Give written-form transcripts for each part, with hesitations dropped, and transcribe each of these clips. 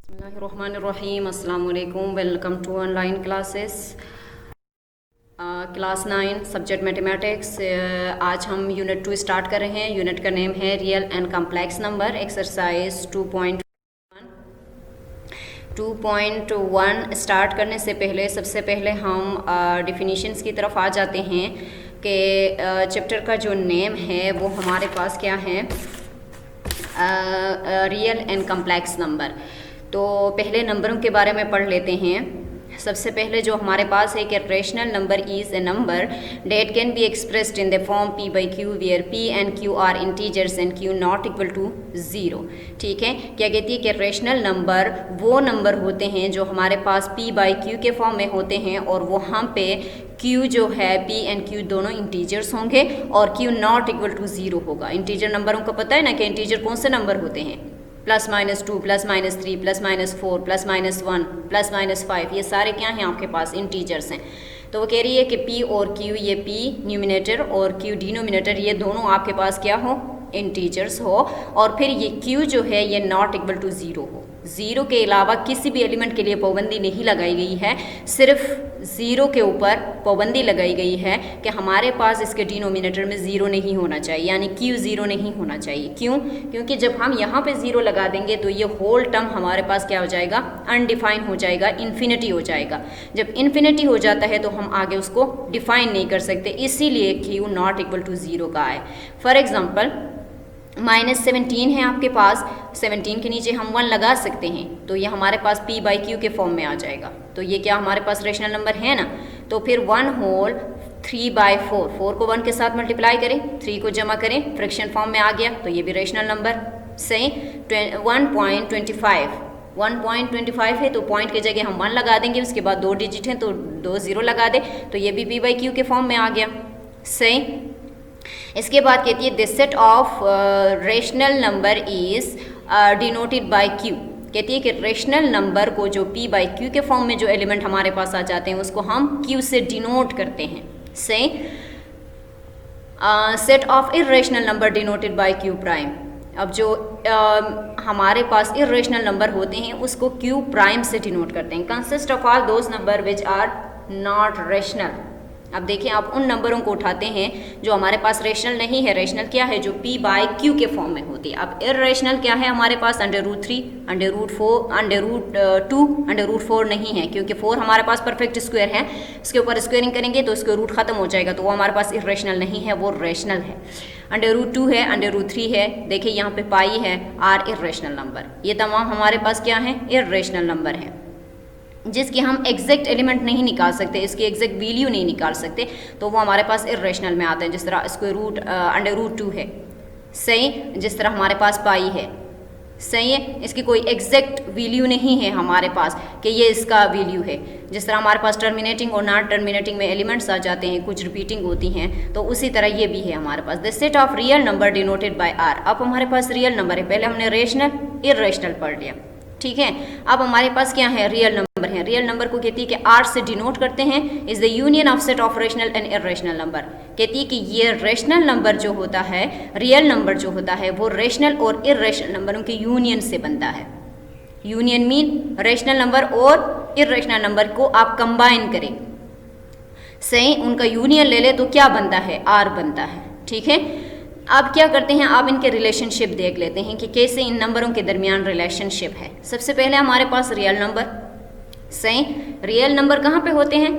बिस्मिल्लाहिर्रहमानिर्रहीम, अस्सलाम वालेकुम। Welcome to online classes class 9 subject mathematics. आज हम यूनिट 2 स्टार्ट कर रहे हैं। यूनिट का नेम है real and complex number. Exercise 2.1 start करने से पहले सबसे पहले हम डिफिनीशंस की तरफ आ जाते हैं कि चैप्टर का जो नेम है वो हमारे पास क्या है, रियल एंड कम्प्लेक्स नंबर। तो पहले नंबरों के बारे में पढ़ लेते हैं। सबसे पहले जो हमारे पास है कि rational number is a number that can be expressed in the form p by q where p and q are integers and q not equal to 0। ठीक है, क्या कहती है कि रेशनल नंबर वो नंबर होते हैं जो हमारे पास p by q के फॉर्म में होते हैं और वहाँ पे q जो है p एंड q दोनों इंटीजर्स होंगे और q नॉट इक्वल टू 0 होगा। इंटीजर नंबरों को पता है ना कि इंटीजर कौन से नंबर होते हैं, +-2, +-3, +-4, +-1, +-5, ये सारे क्या हैं आपके पास इंटीजर्स हैं। तो वो कह रही है कि p और q, ये p न्यूमिनेटर और q डिनोमिनेटर, ये दोनों आपके पास क्या हो, इंटीजर्स हो। और फिर ये q जो है ये नॉट इक्वल टू 0 हो। 0 के अलावा किसी भी एलिमेंट के लिए पाबंदी नहीं लगाई गई है, सिर्फ 0 के ऊपर पाबंदी लगाई गई है कि हमारे पास इसके डिनोमिनेटर में 0 नहीं होना चाहिए, यानी q 0 नहीं होना चाहिए। क्यों? क्योंकि जब हम यहाँ पे 0 लगा देंगे तो ये होल टर्म हमारे पास क्या हो जाएगा, अनडिफाइन हो जाएगा, इन्फिनिटी हो जाएगा। जब इन्फिनिटी हो जाता है तो हम आगे उसको डिफाइन नहीं कर सकते, इसीलिए q नॉट इक्वल टू 0 का है। फॉर एग्जाम्पल -17 है आपके पास, 17 के नीचे हम 1 लगा सकते हैं तो ये हमारे पास p by q के फॉर्म में आ जाएगा। तो ये क्या हमारे पास रेशनल नंबर है ना। तो फिर 1 होल 3/4, 4 को 1 के साथ मल्टीप्लाई करें, 3 को जमा करें, फ्रैक्शन फॉर्म में आ गया तो ये भी रेशनल नंबर। सही। 1.25 है तो पॉइंट की जगह हम 1 लगा देंगे, उसके बाद 2 डिजिट हैं तो 2 0 लगा दे तो ये भी p by q के फॉर्म में आ गया। सही। इसके बाद कहती है this set of rational number is denoted by q। कहती है कि रेशनल नंबर को जो p by q के फॉर्म में जो एलिमेंट हमारे पास आ जाते हैं उसको हम q से डिनोट करते हैं। सही। Set of irrational number denoted bye q prime. अब जो हमारे पास इर्रेशनल नंबर होते हैं उसको q प्राइम से डिनोट करते हैं। Consist of all those numbers which are not rational. अब देखें, आप उन नंबरों को उठाते हैं जो हमारे पास रेशनल नहीं है। रेशनल क्या है, जो p by q के फॉर्म में होती है। अब इर्रेशनल क्या है हमारे पास, √3, √4, √2, √4 नहीं है, क्योंकि 4 हमारे पास परफेक्ट स्क्वायर है, इसके ऊपर स्क्वायरिंग करेंगे तो इसका रूट खत्म हो जाएगा, तो वो हमारे पास इर्रेशनल नहीं है, वो रेशनल है। √2 है, √3 है, देखिए यहाँ पे पाई है, r इर्रेशनल नंबर। ये तमाम हमारे पास क्या है, इर्रेशनल नंबर है जिसकी हम एग्जैक्ट एलिमेंट नहीं निकाल सकते, इसकी एग्जैक्ट वैल्यू नहीं निकाल सकते, तो वो हमारे पास इर्रेशनल में आते हैं। जिस तरह स्क्वायर रूट √2 है। सही। जिस तरह हमारे पास पाई है। सही है, इसकी कोई एग्जैक्ट वैल्यू नहीं है हमारे पास कि ये इसका वैल्यू है। जिस तरह हमारे पास टर्मिनेटिंग और नॉन टर्मिनेटिंग में एलिमेंट्स आ जाते हैं, कुछ रिपीटिंग होती हैं, तो उसी तरह ये भी है हमारे पास। The set of real number denoted by r। अब हमारे पास रियल नंबर है, पहले हमने रेशनल इर्रेशनल पढ़ लिया, ठीक है। अब हमारे पास क्या है, रियल नंबर है। रियल नंबर को कहती है कि r से डिनोट करते हैं, is the union of set of rational and irrational number. कहती है कि ये रेशनल नंबर जो होता है, रियल नंबर जो होता है, वो रेशनल और इर्रेशनल नंबरों के यूनियन से बनता है। यूनियन मीन रेशनल नंबर और इर्रेशनल नंबर को आप कंबाइन करें, सही, उनका यूनियन ले ले तो क्या बनता है, r बनता है। ठीक है। अब क्या करते हैं, आप इनके रिलेशनशिप देख लेते हैं कि कैसे इन नंबरों के दरमियान रिलेशनशिप है। सबसे पहले हमारे पास रियल नंबर। सही। रियल नंबर कहाँ पे होते हैं,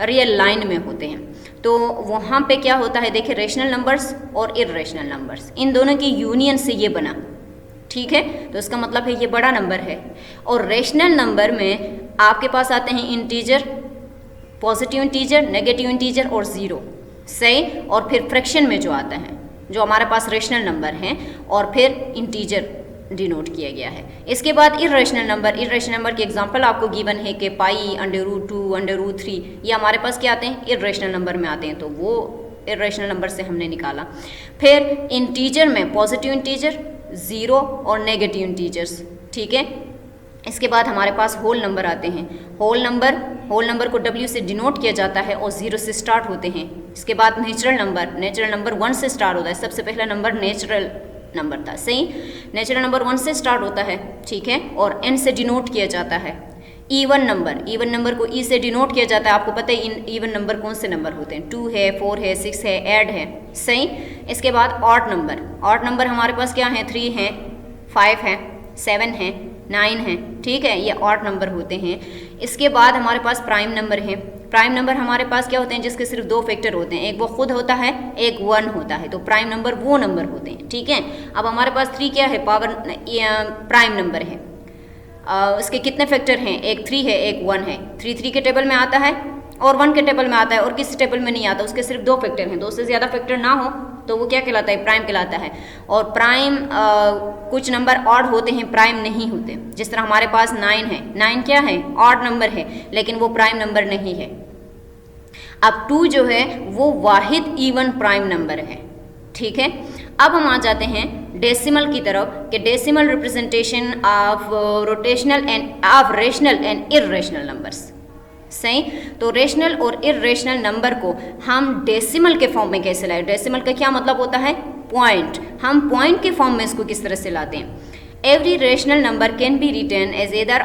रियल लाइन में होते हैं, तो वहाँ पे क्या होता है, देखिए रेशनल नंबर्स और इर्रेशनल नंबर्स, इन दोनों की यूनियन से ये बना। ठीक है, तो इसका मतलब है ये बड़ा नंबर है। और रेशनल नंबर में आपके पास आते हैं integer, positive integer, negative integer और 0। सही। और फिर फ्रैक्शन में जो आता है, जो हमारे पास रेशनल नंबर हैं, और फिर इंटीजर डिनोट किया गया है। इसके बाद इर्रेशनल नंबर। इर्रेशनल नंबर की एग्जांपल आपको गिवन है कि पाई, √2, √3, ये हमारे पास क्या आते हैं, इर्रेशनल नंबर में आते हैं, तो वो इर्रेशनल नंबर से हमने निकाला। फिर इंटीजर में पॉजिटिव इंटीजर, 0 और नेगेटिव इंटीजर्स। ठीक है। इसके बाद हमारे पास होल नंबर आते हैं। होल नंबर को w से डिनोट किया जाता है और 0 से स्टार्ट होते हैं। इसके बाद नेचुरल नंबर 1 से स्टार्ट होता है। सबसे पहला नंबर नेचुरल नंबर था। सही, नेचुरल नंबर 1 से स्टार्ट होता है, ठीक है, और n से डिनोट किया जाता है। इवन नंबर को e से डिनोट किया जाता है। आपको पता है इवन नंबर कौन से नंबर होते हैं, 2 है, 4 है, 6 है, ऐड है। सही, इसके बाद ऑड नंबर हमारे पास क्या है, 3 है, 5 है, 7 है, 9 है, ठीक है, ये ऑड नंबर होते हैं। इसके बाद हमारे पास प्राइम नंबर है। प्राइम नंबर हमारे पास क्या होते हैं, जिसके सिर्फ 2 फैक्टर होते हैं, एक वो खुद होता है, एक 1 होता है, तो प्राइम नंबर वो नंबर होते हैं, ठीक है। अब हमारे पास 3 क्या है, प्राइम नंबर है। उसके कितने फैक्टर हैं, एक 3 है, एक 1 है। 3 के टेबल में आता है और 1 के टेबल में आता है और किसी टेबल में नहीं आता, उसके सिर्फ 2 फैक्टर हैं। 2 से ज़्यादा फैक्टर ना हो तो वो क्या कहलाता है, प्राइम कहलाता है। और प्राइम कुछ नंबर ऑड होते हैं, प्राइम नहीं होते। जिस तरह हमारे पास 9 है, 9 क्या है, ऑड नंबर है, लेकिन वो प्राइम नंबर नहीं है। अब 2 जो है वो वाहिद इवन प्राइम नंबर है, ठीक है। अब हम आ जाते हैं डेसिमल की तरफ कि decimal representation of rational and irrational numbers. सही, तो रेशनल और इर्रेशनल नंबर को हम डेसिमल के फॉर्म में कैसे लाए। डेसिमल का क्या मतलब होता है, पॉइंट। हम पॉइंट के फॉर्म में इसको किस तरह से लाते हैं। Every rational number can be written as either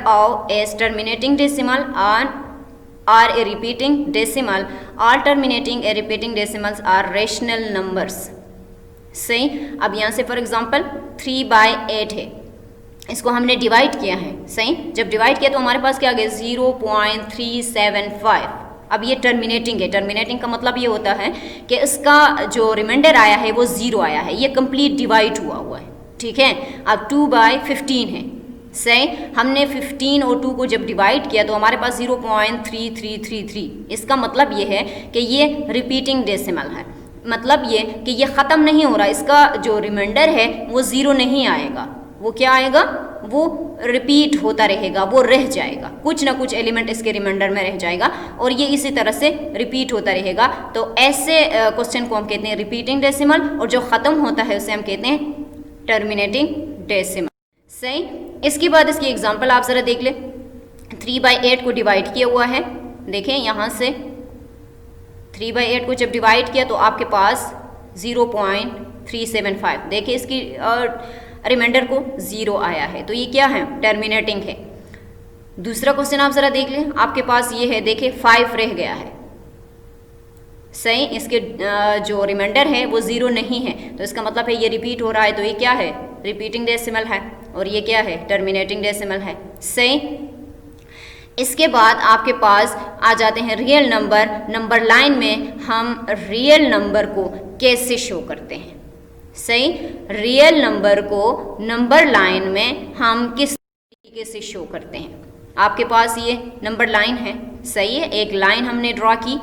as terminating decimal or a repeating decimal. All terminating a repeating decimals are rational numbers. सही, अब यहाँ से फॉर एग्जांपल 3/8 है, इसको हमने डिवाइड किया है। सही, जब डिवाइड किया तो हमारे पास क्या आ गया, 0.375। अब ये टर्मिनेटिंग है। टर्मिनेटिंग का मतलब ये होता है कि इसका जो रिमाइंडर आया है वो 0 आया है, ये कंप्लीट डिवाइड हुआ है, ठीक है। अब 2/15 है। सही, हमने 15 और 2 को जब डिवाइड किया तो हमारे पास 0.3333। इसका मतलब ये है कि ये रिपीटिंग डेसिमल है, मतलब ये कि ये ख़त्म नहीं हो रहा, इसका जो रिमाइंडर है वो 0 नहीं आएगा, वो क्या आएगा, वो रिपीट होता रहेगा, वो रह जाएगा, कुछ ना कुछ एलिमेंट इसके रिमाइंडर में रह जाएगा और ये इसी तरह से रिपीट होता रहेगा। तो ऐसे क्वेश्चन को हम कहते हैं रिपीटिंग डेसिमल, और जो ख़त्म होता है उसे हम कहते हैं टर्मिनेटिंग डेसिमल। सही, इसके बाद इसकी एग्जांपल आप ज़रा देख ले। 3/8 को डिवाइड किया हुआ है, देखें यहाँ से 3/8 को जब डिवाइड किया तो आपके पास 0.375, देखिए इसकी रिमाइंडर को 0 आया है, तो ये क्या है, टर्मिनेटिंग है। दूसरा क्वेश्चन आप ज़रा देख लें, आपके पास ये है, देखिए 5 रह गया है। सही, इसके जो रिमाइंडर है वो 0 नहीं है, तो इसका मतलब है ये रिपीट हो रहा है, तो ये क्या है, रिपीटिंग डेसिमल है, और ये क्या है, टर्मिनेटिंग डेसिमल है। सही, इसके बाद आपके पास आ जाते हैं रियल नंबर। नंबर लाइन में हम रियल नंबर को कैसे शो करते हैं। सही, रियल नंबर को नंबर लाइन में हम किस तरीके से शो करते हैं। आपके पास ये नंबर लाइन है, सही है, एक लाइन हमने ड्रॉ की,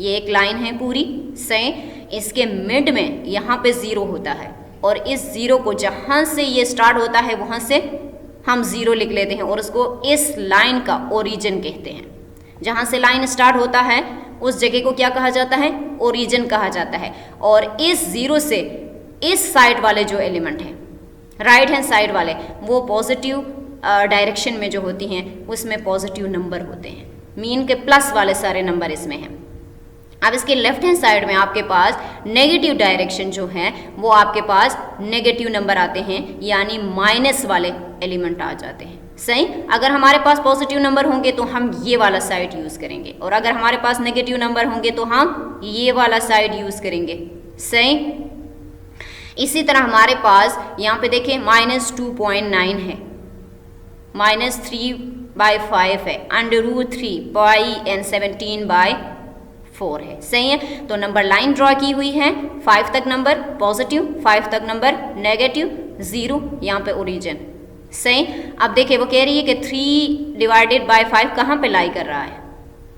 ये एक लाइन है पूरी। सही, इसके मिड में यहाँ पे 0 होता है और इस 0 को जहाँ से ये स्टार्ट होता है वहाँ से हम 0 लिख लेते हैं और उसको इस लाइन का ओरिजिन कहते हैं। जहाँ से लाइन स्टार्ट होता है उस जगह को क्या कहा जाता है, ओरिजिन कहा जाता है। और इस 0 से इस साइड वाले जो एलिमेंट हैं, राइट हैंड साइड वाले, वो पॉजिटिव डायरेक्शन में जो होती हैं उसमें पॉजिटिव नंबर होते हैं, मीन के प्लस वाले सारे नंबर इसमें हैं। अब इसके लेफ्ट हैंड साइड में आपके पास नेगेटिव डायरेक्शन जो है वो आपके पास नेगेटिव नंबर आते हैं, यानी माइनस वाले एलिमेंट आ जाते हैं। सही, अगर हमारे पास पॉजिटिव नंबर होंगे तो हम ये वाला साइड यूज़ करेंगे, और अगर हमारे पास नेगेटिव नंबर होंगे तो हम ये वाला साइड यूज़ करेंगे। सही, इसी तरह हमारे पास यहाँ पे देखिए -2.9 है, -3/5 है, √3 पाई एंड 17/4 है। सही है, तो नंबर लाइन ड्रॉ की हुई है, 5 तक नंबर पॉजिटिव, 5 तक नंबर नेगेटिव, 0 यहाँ पे ओरिजिन। सही, अब देखिए वो कह रही है कि 3/5 कहाँ पे लाई कर रहा है।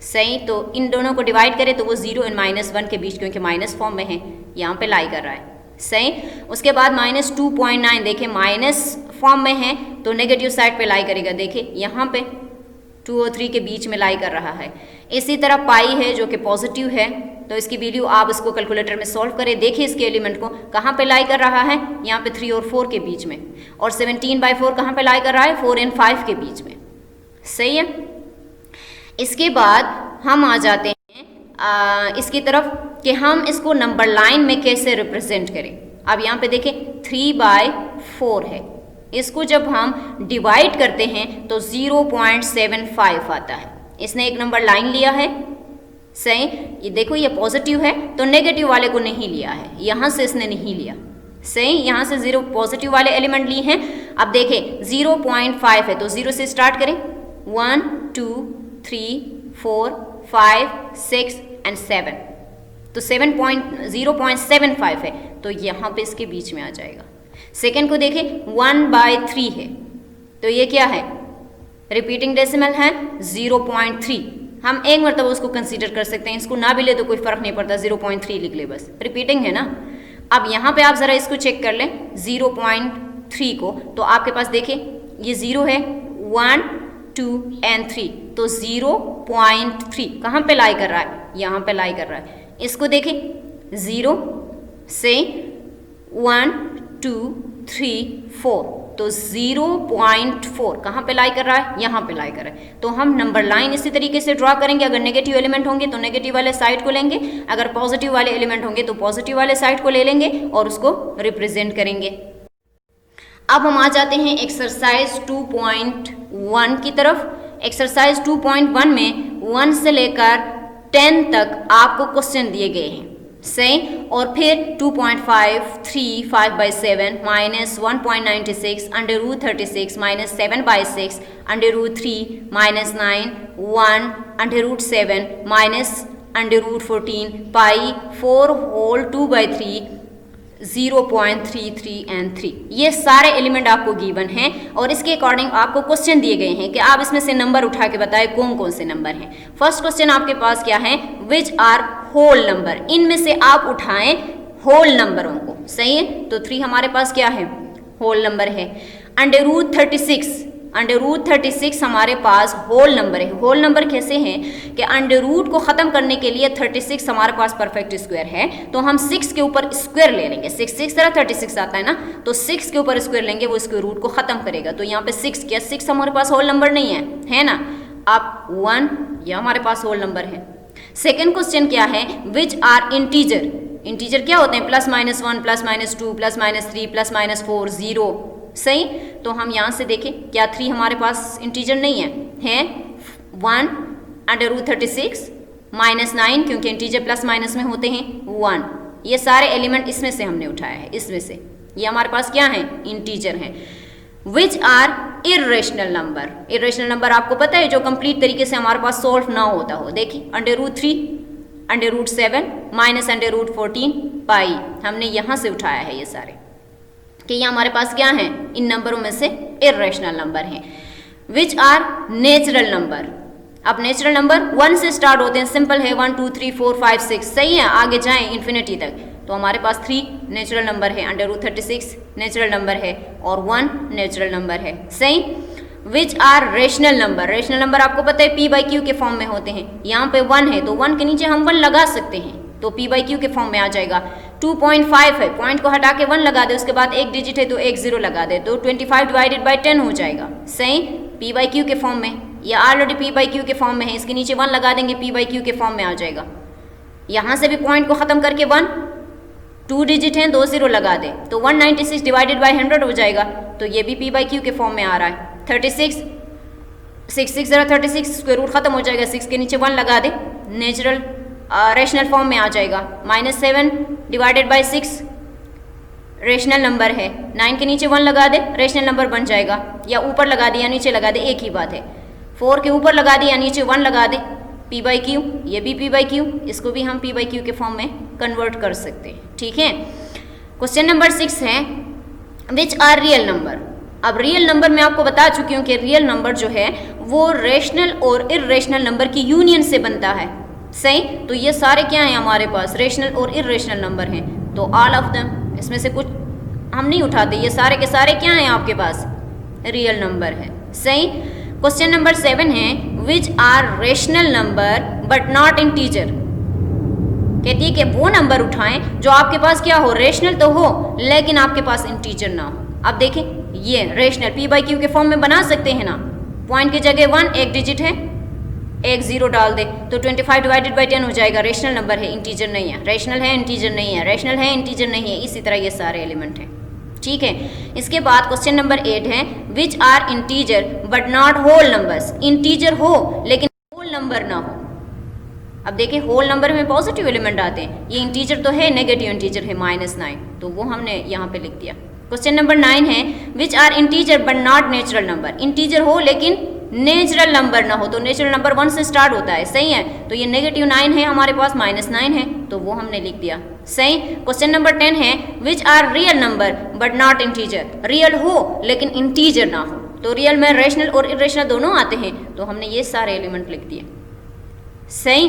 सही, तो इन दोनों को डिवाइड करें तो वो 0 और -1 के बीच, क्योंकि माइनस फॉर्म में है, यहाँ पे लाई कर रहा है। सही, उसके बाद -2.9 देखिए माइनस फॉर्म में है तो नेगेटिव साइड पे लाई करेगा, देखिए यहाँ पे 2 और 3 के बीच में लाई कर रहा है। इसी तरह पाई है जो कि पॉजिटिव है, तो इसकी वैल्यू आप इसको कैलकुलेटर में सॉल्व करें, देखिए इसके एलिमेंट को कहाँ पे लाई कर रहा है, यहाँ पे 3 और 4 के बीच में, और 17/4 कहाँ पे लाई कर रहा है, 4 और 5 के बीच में। सही है, इसके बाद हम आ जाते हैं इसकी तरफ कि हम इसको नंबर लाइन में कैसे रिप्रेजेंट करें। अब यहाँ पे देखें 3/4 है, इसको जब हम डिवाइड करते हैं तो 0.75 आता है। इसने एक नंबर लाइन लिया है, सही। ये देखो ये पॉजिटिव है तो नेगेटिव वाले को नहीं लिया है, यहाँ से इसने नहीं लिया, सही। यहाँ से 0 पॉजिटिव वाले एलिमेंट लिए हैं। अब देखें 0.5 है तो 0 से स्टार्ट करें, 1 2 3 4 5 6 एंड 7, तो 0.75 है तो यहाँ पे इसके बीच में आ जाएगा। सेकेंड को देखें 1/3 है तो ये क्या है, रिपीटिंग डेसिमल है 0.3। हम एक मरतबा उसको कंसीडर कर सकते हैं, इसको ना भी ले तो कोई फर्क नहीं पड़ता, 0.3 लिख ले बस, रिपीटिंग है ना। अब यहाँ पे आप ज़रा इसको चेक कर लें 0.3 को, तो आपके पास देखें ये 0 है, 1 2 एंड 3, तो 0.3 कहाँ पे लाई कर रहा है, यहाँ पे लाई कर रहा है। इसको देखें 0 से 1 2 3 4, तो 0.4 कहाँ पे लाई कर रहा है, यहाँ पे लाई कर रहा है। तो हम नंबर लाइन इसी तरीके से ड्रॉ करेंगे, अगर नेगेटिव एलिमेंट होंगे तो नेगेटिव वाले साइड को लेंगे, अगर पॉजिटिव वाले एलिमेंट होंगे तो पॉजिटिव वाले साइड को ले लेंगे और उसको रिप्रेजेंट करेंगे। अब हम आ जाते हैं एक्सरसाइज 2.1 की तरफ। एक्सरसाइज 2.1 में 1 से लेकर 10 तक आपको क्वेश्चन दिए गए हैं, सही। और फिर 2.5 3 5/7 minus 1.96 √36 minus 7/6 √3 minus 9 1 √7 minus √14 pi 4 whole 2/3 0.33 and 3। ये सारे एलिमेंट आपको गिवन हैं और इसके अकॉर्डिंग आपको क्वेश्चन दिए गए हैं कि आप इसमें से नंबर उठा के बताएं कौन कौन से नंबर हैं। फर्स्ट क्वेश्चन आपके पास क्या है, विच आर होल नंबर, इनमें से आप उठाएं होल नंबरों को, सही है। तो 3 हमारे पास क्या है, होल नंबर है। √36 हमारे पास होल नंबर है। होल नंबर कैसे हैं कि अंडर रूट को ख़त्म करने के लिए 36 हमारे पास परफेक्ट स्क्वायर है, तो हम 6 के ऊपर स्क्वायर ले लेंगे। 6 तरह 36 आता है ना, तो 6 के ऊपर स्क्वायर लेंगे, वो स्क्वायर रूट को ख़त्म करेगा। तो यहाँ पे 6 क्या 6 हमारे पास होल नंबर नहीं है ना। अब 1 यह हमारे पास होल नंबर है। सेकेंड क्वेश्चन क्या है, विच आर इंटीजर। इंटीजर क्या होते हैं, +-1 +-2 +-3 +-4 0, सही। तो हम यहाँ से देखें क्या 3 हमारे पास इंटीजर नहीं है 1 √36 -9, क्योंकि इंटीजर प्लस माइनस में होते हैं 1। ये सारे एलिमेंट इसमें से हमने उठाया है, इसमें से ये हमारे पास क्या है, इंटीजर हैं। Which are irrational number. Irrational number आपको पता है जो कंप्लीट तरीके से हमारे पास सॉल्व ना होता हो। देखिए √3 √7 माइनस √14 पाई, हमने यहाँ से उठाया है ये सारे कि ये हमारे पास क्या है, इन नंबरों में से इर्रेशनल नंबर हैं। Which are natural number. अब नेचुरल नंबर 1 से स्टार्ट होते हैं, सिंपल है 1 2 3 4 5 6, सही है। आगे जाएं इन्फिनिटी तक, तो हमारे पास 3 नेचुरल नंबर है, √36 नेचुरल नंबर है और 1 नेचुरल नंबर है, सही। Which are rational number. Rational number आपको पता है p/q के फॉर्म में होते हैं। यहाँ पे 1 है तो 1 के नीचे हम 1 लगा सकते हैं, तो p/q के फॉर्म में आ जाएगा। 2.5 है, पॉइंट को हटा के 1 लगा दे, उसके बाद एक डिजिट है तो एक 0 लगा दे, तो 25 / 10 हो जाएगा, सही। p/q के फॉर्म में, यह ऑलरेडी p/q के फॉर्म में है, इसके नीचे 1 लगा देंगे, p/q के फॉर्म में आ जाएगा। यहाँ से भी पॉइंट को ख़त्म करके 1 2 डिजिट हैं, 2 0 लगा दे, तो 196 / 100 हो जाएगा, तो ये भी p/q के फॉर्म में आ रहा है। 36 6 6 0 36, स्क्वायर रूट खत्म हो जाएगा, 6 के नीचे 1 लगा दे, नेचुरल रेशनल फॉर्म में आ जाएगा। -7 / 6 रेशनल नंबर है, 9 के नीचे 1 लगा दे, रेशनल नंबर बन जाएगा, या ऊपर लगा दे या नीचे लगा दे, एक ही बात है। 4 के ऊपर लगा दे या नीचे 1 लगा दे, p/q, ये भी p/q, इसको भी हम p/q के फॉर्म में कन्वर्ट कर सकते हैं, ठीक है। क्वेश्चन नंबर 6 है, विच आर रियल नंबर। अब रियल नंबर मैं आपको बता चुकी हूँ कि रियल नंबर जो है वो रेशनल और इर्रेशनल नंबर की यूनियन से बनता है, सही। तो ये सारे क्या हैं हमारे पास, रेशनल और इर्रेशनल नंबर हैं, तो ऑल ऑफ देम, इसमें से कुछ हम नहीं उठाते, ये सारे के सारे क्या हैं आपके पास, रियल नंबर है, सही। क्वेश्चन नंबर 7 है, which are rational number but not integer. कहती है कि वो नंबर उठाएं जो आपके पास क्या हो, रेशनल तो हो लेकिन आपके पास इंटीजर ना हो। अब देखें ये रेशनल p/q के फॉर्म में बना सकते हैं ना, पॉइंट की जगह 1 एक डिजिट है, एक जीरो डाल दे तो 25 डिवाइडेड बाई 10 हो जाएगा। रेशनल नंबर है, इंटीजर नहीं है। रेशनल है, इंटीजर नहीं है। रेशनल है, इंटीजर नहीं है। इसी तरह ये सारे एलिमेंट हैं, ठीक है। इसके बाद क्वेश्चन नंबर 8 है which are integer but not whole numbers. Integer हो लेकिन होल नंबर ना हो। अब देखिए होल नंबर में पॉजिटिव एलिमेंट आते हैं, ये इंटीजर तो है, नेगेटिव इंटीजर है -9, तो वो हमने यहाँ पे लिख दिया। क्वेश्चन नंबर 9 है which are integer but not natural number. Integer हो लेकिन नेचुरल नंबर ना हो, तो नेचुरल नंबर 1 से स्टार्ट होता है, सही है। तो ये -9 है हमारे पास, -9 है, तो वो हमने लिख दिया, सही। क्वेश्चन नंबर 10 है which are real number but not integer. Real हो लेकिन इंटीजर ना हो, तो रियल में रेशनल और इरेशनल दोनों आते हैं, तो हमने ये सारे एलिमेंट लिख दिए, सही।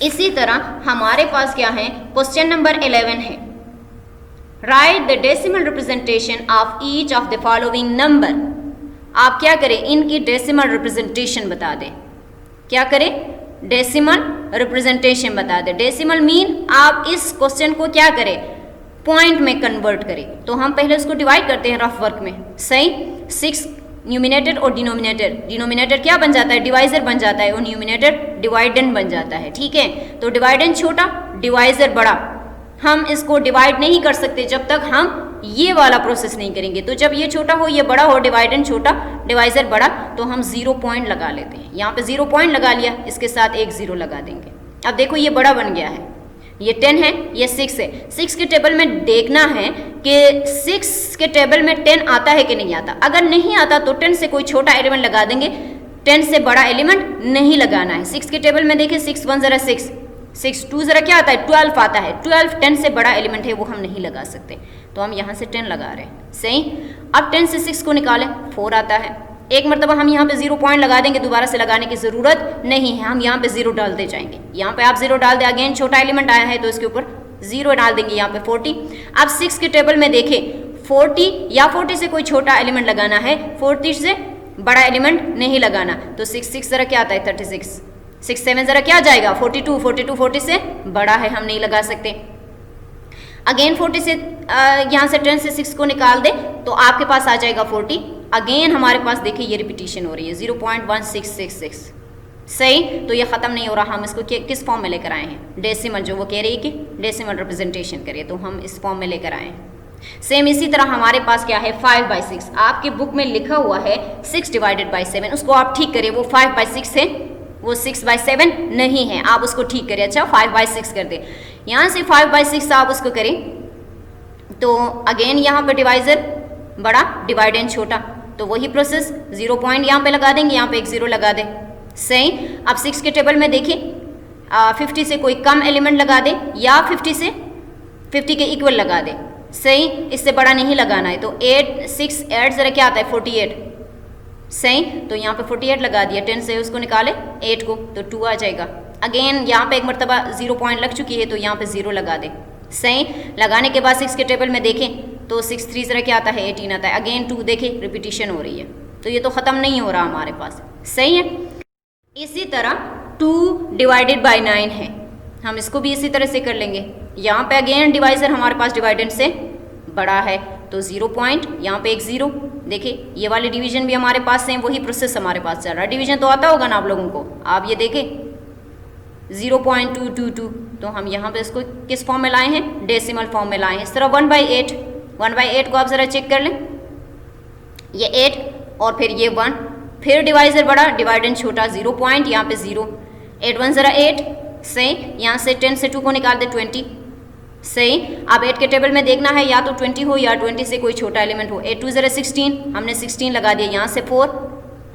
इसी तरह हमारे पास क्या है, क्वेश्चन नंबर 11 है right the decimal representation of each of the following number. आप क्या करें, इनकी डेसिमल रिप्रेजेंटेशन बता दें। क्या करें, डेसिमल रिप्रेजेंटेशन बता दें। डेसिमल मीन आप इस क्वेश्चन को क्या करें, पॉइंट में कन्वर्ट करें। तो हम पहले उसको डिवाइड करते हैं रफ वर्क में, सही। 6 न्यूमिनेटर और डिनोमिनेटर, डिनोमिनेटर क्या बन जाता है, डिवाइजर बन जाता है, और न्यूमिनेटर डिवाइडेंड बन जाता है, ठीक है। तो डिवाइडेंड छोटा, डिवाइजर बड़ा। हम इसको डिवाइड नहीं कर सकते जब तक हम ये वाला प्रोसेस नहीं करेंगे। तो जब ये छोटा हो, ये बड़ा हो, डिवाइडेंड छोटा, डिवाइजर बड़ा, तो हम 0 पॉइंट लगा लेते हैं। यहाँ पे 0 पॉइंट लगा लिया, इसके साथ एक 0 लगा देंगे। अब देखो ये बड़ा बन गया है, ये 10 है, ये 6 है। 6 के टेबल में देखना है कि 6 के टेबल में 10 आता है कि नहीं आता। अगर नहीं आता तो 10 से कोई छोटा एलिमेंट लगा देंगे, 10 से बड़ा एलिमेंट नहीं लगाना है। 6 के टेबल में देखिए 6 1 ज़रा 6, 6 2 ज़रा क्या आता है, 12 आता है। 12 10 से बड़ा एलिमेंट है, वो हम नहीं लगा सकते, तो हम यहाँ से 10 लगा रहे हैं, सही। अब 10 से 6 को निकालें, 4 आता है। एक मरतबा हम यहाँ पे 0 पॉइंट लगा देंगे, दोबारा से लगाने की ज़रूरत नहीं है, हम यहाँ पे 0 डालते जाएंगे। यहाँ पे आप 0 डाल दें, अगेन छोटा एलिमेंट आया है तो इसके ऊपर 0 डाल देंगे, यहाँ पे 40। अब 6 के टेबल में देखें 40 या 40 से कोई छोटा एलिमेंट लगाना है, 40 से बड़ा एलिमेंट नहीं लगाना। तो 6 6 ज़रा क्या आता है, 36, 6 7 ज़रा क्या आ जाएगा, 42, 42 40 से बड़ा है, हम नहीं लगा सकते। अगेन 40 से यहाँ से 10 से 6 को निकाल दे तो आपके पास आ जाएगा 40। अगेन हमारे पास देखिए ये रिपीटिशन हो रही है, 0.1666, सही। तो ये ख़त्म नहीं हो रहा, हम इसको किस फॉर्म में लेकर आए हैं, डेसिमल, जो वो कह रही है कि डेसिमल रिप्रेजेंटेशन करिए, तो हम इस फॉर्म में लेकर आए हैं। सेम इसी तरह हमारे पास क्या है, 5/6। आपकी बुक में लिखा हुआ है 6 डिवाइडेड बाई 7, उसको आप ठीक करिए, वो 5/6 है, वो 6/7 नहीं है, आप उसको ठीक करिए। अच्छा 5/6 कर दे, यहाँ से 5/6 आप उसको करें तो अगेन यहाँ पे डिवाइजर बड़ा, डिवाइडेंड छोटा, तो वही प्रोसेस, 0 पॉइंट यहाँ पे लगा देंगे, यहाँ पे एक 0 लगा दे, सही। अब 6 के टेबल में देखिए 50 से कोई कम एलिमेंट लगा दे या 50 के इक्वल लगा दे, सही। इससे बड़ा नहीं लगाना है, तो 6 8 ज़रा क्या आता है, 48, सही। तो यहाँ पे 48 लगा दिया, 10 से उसको निकाले 8 को, तो 2 आ जाएगा। अगेन यहाँ पे एक मरतबा 0 पॉइंट लग चुकी है, तो यहाँ पे 0 लगा दे, सही। लगाने के बाद 6 के टेबल में देखें तो 6 3 ज़रा क्या आता है, 18 आता है। अगेन 2 देखें, रिपीटिशन हो रही है, तो ये तो ख़त्म नहीं हो रहा हमारे पास, सही है। इसी तरह 2 डिवाइडेड बाई 9 है, हम इसको भी इसी तरह से कर लेंगे। यहाँ पे अगेन डिवाइजर हमारे पास डिवाइडेंड से बड़ा है, तो 0 पॉइंट, यहाँ पे एक 0। देखिए ये वाली डिवीजन भी हमारे पास है, वही प्रोसेस हमारे पास चल रहा है। डिवीजन तो आता होगा ना आप लोगों को, आप ये देखें 0.222, तो हम यहाँ पे इसको किस फॉर्म में लाए हैं, डेसिमल फॉर्म में लाए हैं। इस तरह 1/8 को आप ज़रा चेक कर लें, ये 8 और फिर ये 1, फिर डिवाइजर बड़ा, डिवाइडेंड छोटा, 0 पॉइंट, यहाँ पे 0, 8 1 ज़रा 8, सही। यहाँ से 10 से 2 को निकाल दे 20, सही। अब 8 के टेबल में देखना है या तो 20 हो या 20 से कोई छोटा एलिमेंट हो। 8 2 ज़रा 16, हमने 16 लगा दिया, यहाँ से 4,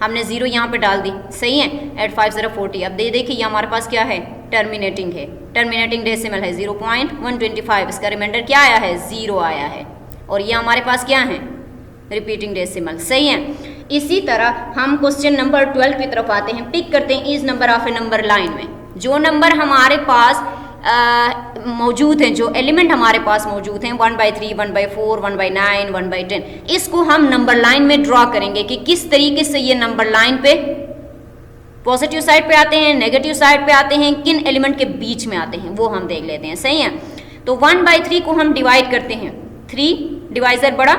हमने 0 यहाँ पे डाल दी, सही है। 8 5 ज़रा 40। अब देखिए ये हमारे पास क्या है, टर्मिनेटिंग है, टर्मिनेटिंग डेसिमल है, 0.125, इसका रिमाइंडर क्या आया है, 0 आया है। और ये हमारे पास क्या है, रिपीटिंग डेसिमल, सही है। इसी तरह हम क्वेश्चन नंबर 12 की तरफ आते हैं। पिक करते हैं is number of A number line में, जो नंबर हमारे पास मौजूद हैं, जो एलिमेंट हमारे पास मौजूद हैं, 1/3, 1/4, 1/9, 1/10, इसको हम नंबर लाइन में ड्रॉ करेंगे कि किस तरीके से ये नंबर लाइन पे पॉजिटिव साइड पे आते हैं, नेगेटिव साइड पे आते हैं, किन एलिमेंट के बीच में आते हैं, वो हम देख लेते हैं, सही है। तो 1/3 को हम डिवाइड करते हैं, 3 डिवाइजर बड़ा,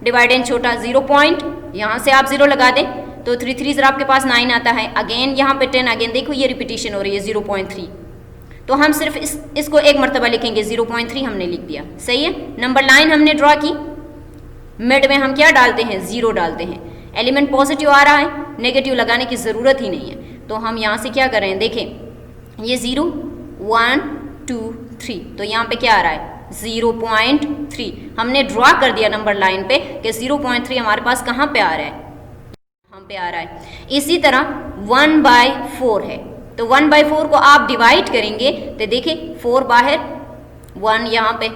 डिवाइडेंड छोटा, 0 पॉइंट, यहाँ से आप 0 लगा दें, तो 3 3 आपके पास 9 आता है। अगेन यहाँ पे 10, अगेन देखो ये रिपीटेशन हो रही है 0.3, तो हम सिर्फ इसको एक मरतबा लिखेंगे, 0.3 हमने लिख दिया, सही है। नंबर लाइन हमने ड्रॉ की, मिड में हम क्या डालते हैं, 0 डालते हैं। एलिमेंट पॉजिटिव आ रहा है, नेगेटिव लगाने की ज़रूरत ही नहीं है, तो हम यहाँ से क्या कर रहे हैं, देखें ये 0 1 2 3, तो यहाँ पे क्या आ रहा है 0.3। हमने ड्रॉ कर दिया नंबर लाइन पे कि 0.3 हमारे पास कहाँ पे आ रहा है, हम पे आ रहा है। इसी तरह 1/4 है, तो 1/4 को आप डिवाइड करेंगे तो देखिए 4 बाहर, 1 यहाँ पे,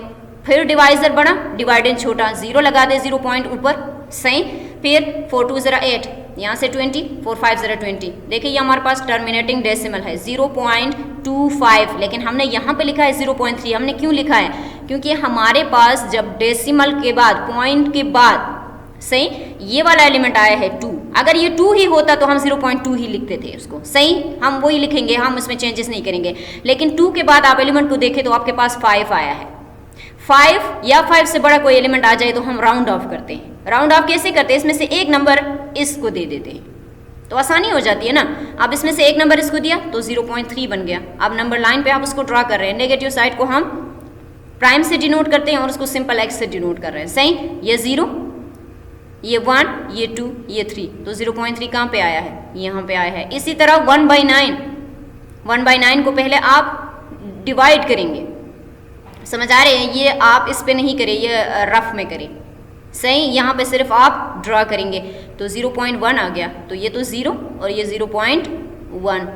फिर डिवाइजर बड़ा, डिवाइडेंड छोटा, 0 लगा दे 0 पॉइंट ऊपर, सही। फिर 4 2 ज़रा 8, यहाँ से 20, 4 5 ज़रा 20, देखिए ये हमारे पास टर्मिनेटिंग डेसिमल है 0.25, लेकिन हमने यहाँ पे लिखा है 0.3। हमने क्यों लिखा है, क्योंकि हमारे पास जब डेसिमल के बाद, पॉइंट के बाद, सही, ये वाला एलिमेंट आया है 2, अगर ये 2 ही होता तो हम 0.2 ही लिखते थे उसको, सही, हम वही लिखेंगे, हम उसमें चेंजेस नहीं करेंगे। लेकिन 2 के बाद आप एलिमेंट को देखें तो आपके पास 5 आया है। 5 या 5 से बड़ा कोई एलिमेंट आ जाए तो हम राउंड ऑफ करते हैं। राउंड ऑफ कैसे करते हैं, इसमें से एक नंबर इसको दे देते हैं, तो आसानी हो जाती है ना। अब इसमें से एक नंबर इसको दिया तो 0.3 बन गया। अब नंबर लाइन पे आप उसको ड्रॉ कर रहे हैं, नेगेटिव साइड को हम प्राइम से डिनोट करते हैं और उसको सिंपल एक्स से डिनोट कर रहे हैं, सही। ये 0, ये 1, ये 2, ये 3, तो 0.3 कहाँ पे आया है, यहाँ पे आया है। इसी तरह 1/9 को पहले आप डिवाइड करेंगे, समझ आ रहे हैं, ये आप इस पे नहीं करें, ये रफ में करें, सही। यहाँ पे सिर्फ आप ड्रॉ करेंगे तो 0.1 आ गया, तो ये तो 0 और ये 0.1,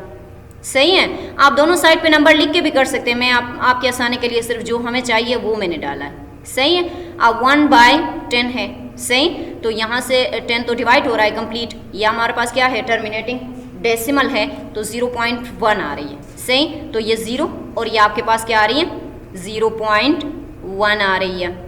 सही है। आप दोनों साइड पे नंबर लिख के भी कर सकते हैं, मैं आपके आसानी के लिए सिर्फ जो हमें चाहिए वो मैंने डाला है, सही है। अब 1/10 है, सही, तो यहाँ से 10 तो डिवाइड हो रहा है कंप्लीट, या हमारे पास क्या है टर्मिनेटिंग डेसिमल है, तो 0.1 आ रही है, सही। तो ये 0 और ये आपके पास क्या आ रही है 0.1 आ रही है।